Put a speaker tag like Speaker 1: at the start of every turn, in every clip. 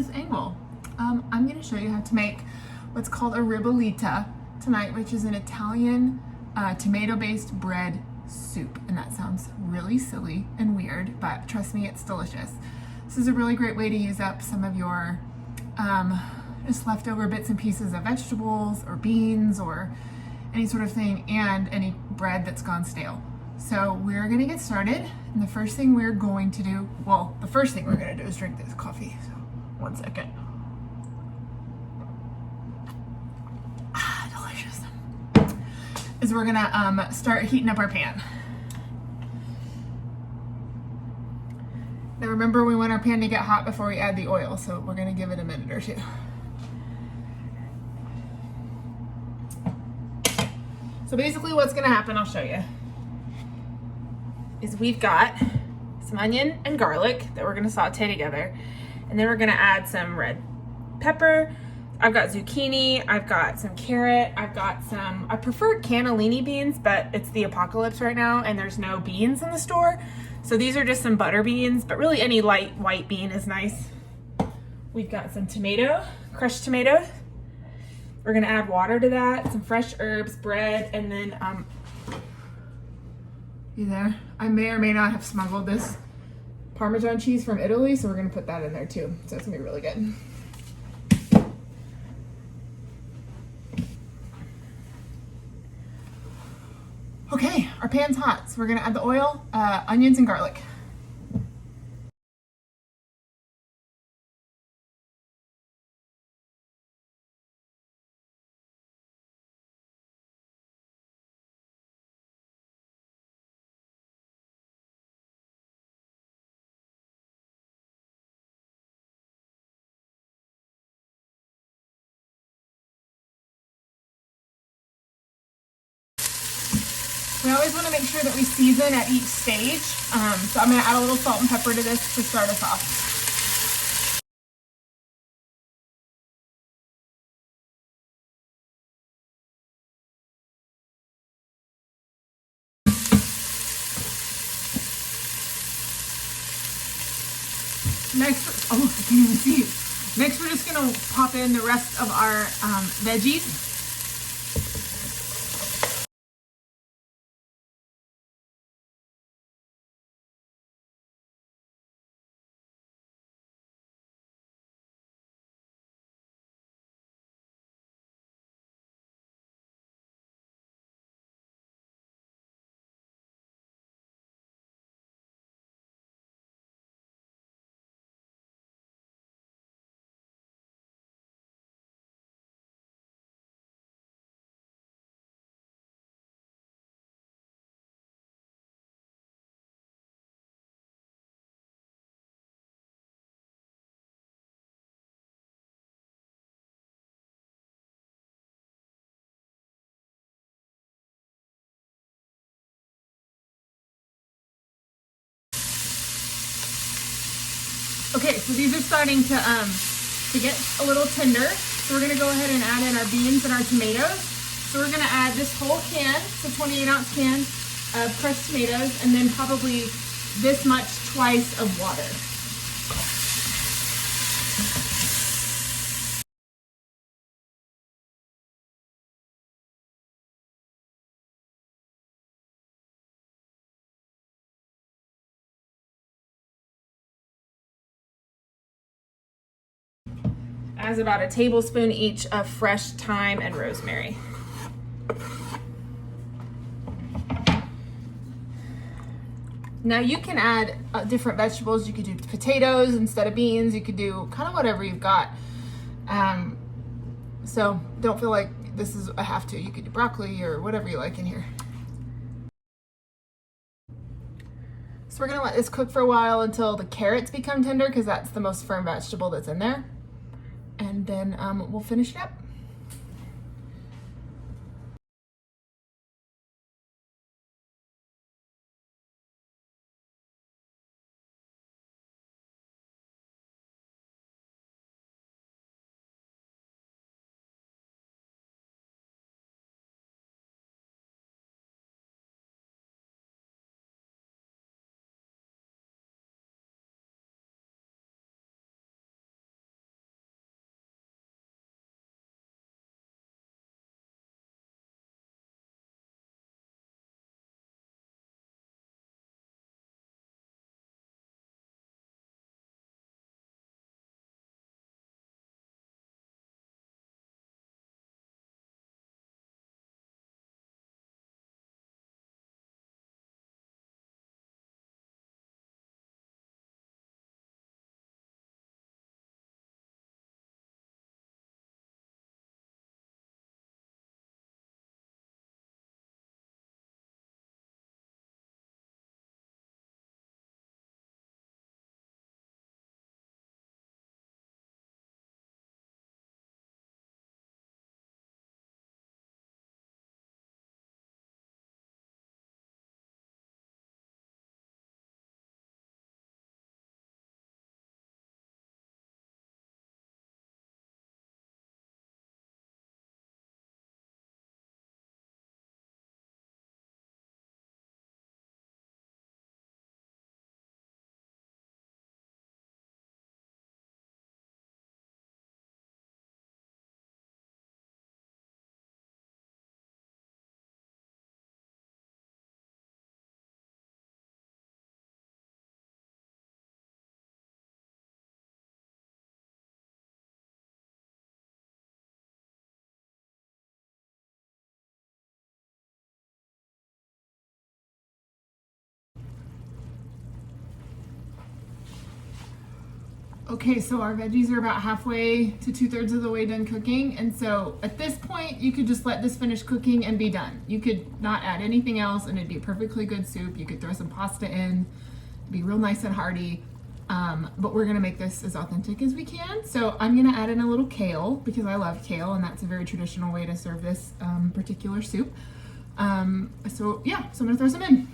Speaker 1: this angle. I'm going to show you how to make what's called a ribollita tonight, which is an Italian tomato-based bread soup. And that sounds really silly and weird, but trust me, it's delicious. This is a really great way to use up some of your just leftover bits and pieces of vegetables or beans or any sort of thing, and any bread that's gone stale. So we're gonna get started, and the first thing we're going to do, well, the first thing we're gonna do is drink this coffee. So 1 second. Delicious. Is we're gonna start heating up our pan. Now remember, we want our pan to get hot before we add the oil, so we're gonna give it a minute or two. So basically what's gonna happen, I'll show you, is we've got some onion and garlic that we're gonna saute together, and then we're gonna add some red pepper. I've got zucchini, I've got some carrot, I've got some, I prefer cannellini beans, but it's the apocalypse right now and there's no beans in the store. So these are just some butter beans, but really any light white bean is nice. We've got some tomato, crushed tomato. We're gonna add water to that, some fresh herbs, bread, and then, you there? I may or may not have smuggled this Parmesan cheese from Italy, so we're gonna put that in there too. So it's gonna be really good. Okay, our pan's hot, so we're gonna add the oil, onions, and garlic. We always want to make sure that we season at each stage. So I'm going to add a little salt and pepper to this to start us off. Next, oh, I can't even see. Next, we're just going to pop in the rest of our veggies. Okay, so these are starting to get a little tender. So we're gonna go ahead and add in our beans and our tomatoes. So we're gonna add this whole can, it's a 28-ounce can of crushed tomatoes, and then probably this much twice of water. As about a tablespoon each of fresh thyme and rosemary. Now you can add different vegetables. You could do potatoes instead of beans. You could do kind of whatever you've got. So don't feel like this is a have to. You could do broccoli or whatever you like in here. So we're gonna let this cook for a while until the carrots become tender, because that's the most firm vegetable that's in there. And then we'll finish it up. Okay, so our veggies are about halfway to 2/3 of the way done cooking. And so at this point, you could just let this finish cooking and be done. You could not add anything else and it'd be a perfectly good soup. You could throw some pasta in, be real nice and hearty. But we're gonna make this as authentic as we can. So I'm gonna add in a little kale because I love kale and that's a very traditional way to serve this particular soup. So I'm gonna throw some in.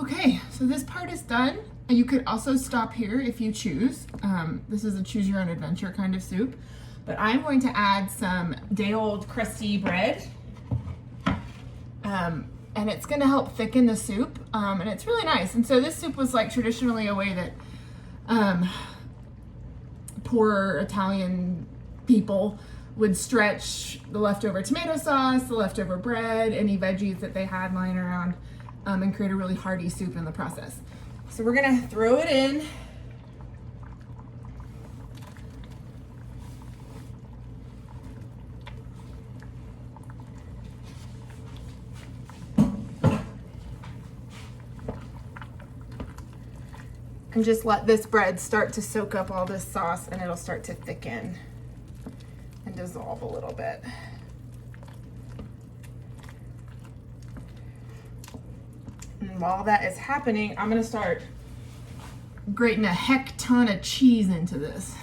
Speaker 1: Okay, so this part is done. You could also stop here if you choose. This is a choose your own adventure kind of soup. But I'm going to add some day-old crusty bread. And it's gonna help thicken the soup. And it's really nice. And so this soup was like traditionally a way that poor Italian people would stretch the leftover tomato sauce, the leftover bread, any veggies that they had lying around, and create a really hearty soup in the process. So we're gonna throw it in. And just let this bread start to soak up all this sauce and it'll start to thicken and dissolve a little bit. And while that is happening, I'm gonna start grating a heck ton of cheese into this.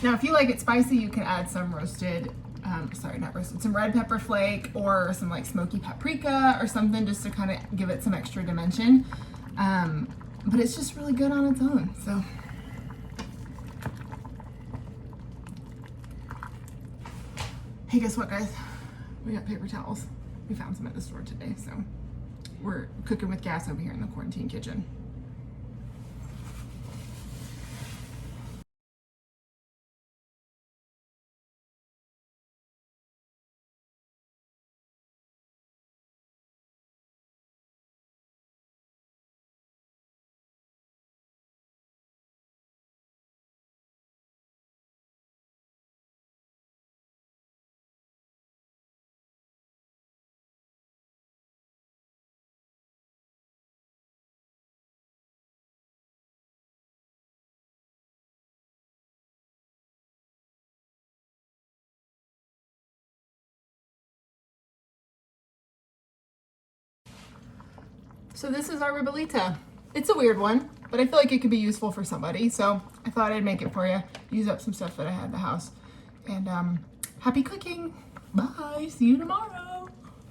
Speaker 1: Now, if you like it spicy, you can add some roasted, some red pepper flake or some like smoky paprika or something just to kind of give it some extra dimension. But it's just really good on its own, so. Hey, guess what, guys? We got paper towels. We found some at the store today, so we're cooking with gas over here in the quarantine kitchen. So this is our Ribollita. It's a weird one, but I feel like it could be useful for somebody. So I thought I'd make it for you. Use up some stuff that I had in the house. And happy cooking. Bye. See you tomorrow.